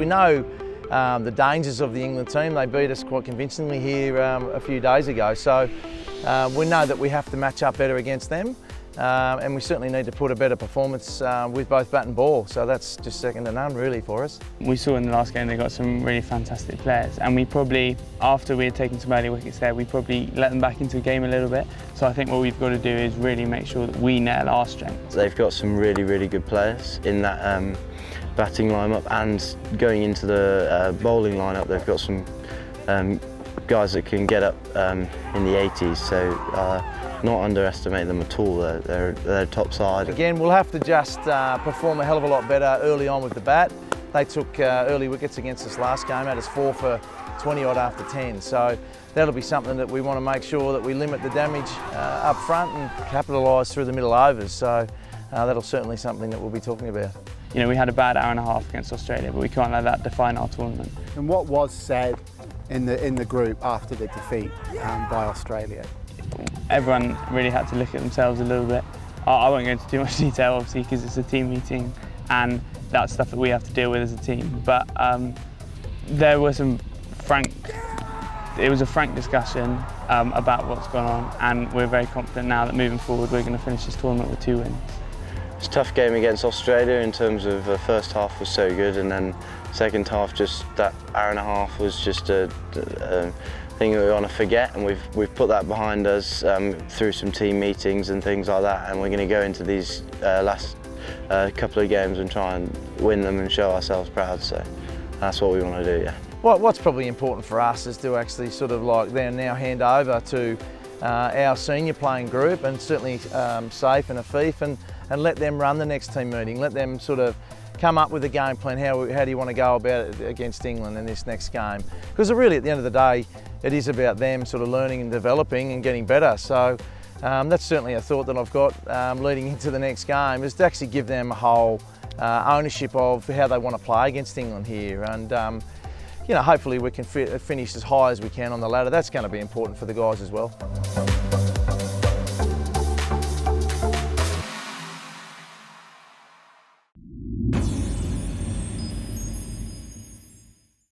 know the dangers of the England team. They beat us quite convincingly here a few days ago, so we know that we have to match up better against them. And we certainly need to put a better performance with both bat and ball, so that's just second to none really for us. We saw in the last game they got some really fantastic players, and we probably, after we had taken some early wickets there, we probably let them back into the game a little bit. So I think what we've got to do is really make sure that we nail our strengths. They've got some really, really good players in that batting lineup, and going into the bowling lineup they've got some guys that can get up in the 80s, so not underestimate them at all. They're top side. Again, we'll have to just perform a hell of a lot better early on with the bat. They took early wickets against us last game, had us 4 for 20 odd after 10, so that'll be something that we want to make sure that we limit the damage up front and capitalise through the middle overs, so that'll certainly something that we'll be talking about. You know, we had a bad hour and a half against Australia, but we can't let that define our tournament. And what was said in the group after the defeat by Australia? Everyone really had to look at themselves a little bit. I won't go into too much detail, obviously, because it's a team meeting and that's stuff that we have to deal with as a team. But there was it was a frank discussion about what's gone on, and we're very confident now that moving forward we're going to finish this tournament with 2 wins. It's a tough game against Australia in terms of the first half was so good, and then second half, just that hour and a half was just a thing that we want to forget, and we've put that behind us through some team meetings and things like that, and we're going to go into these last couple of games and try and win them and show ourselves proud, so that's what we want to do, yeah. What's probably important for us is to actually sort of like then now hand over to our senior playing group, and certainly Saif and Afif, and let them run the next team meeting, let them sort of come up with a game plan. How do you want to go about it against England in this next game? Because really, at the end of the day, it is about them sort of learning and developing and getting better. So that's certainly a thought that I've got leading into the next game, is to actually give them a whole ownership of how they want to play against England here. And you know, hopefully we can finish as high as we can on the ladder. That's going to be important for the guys as well.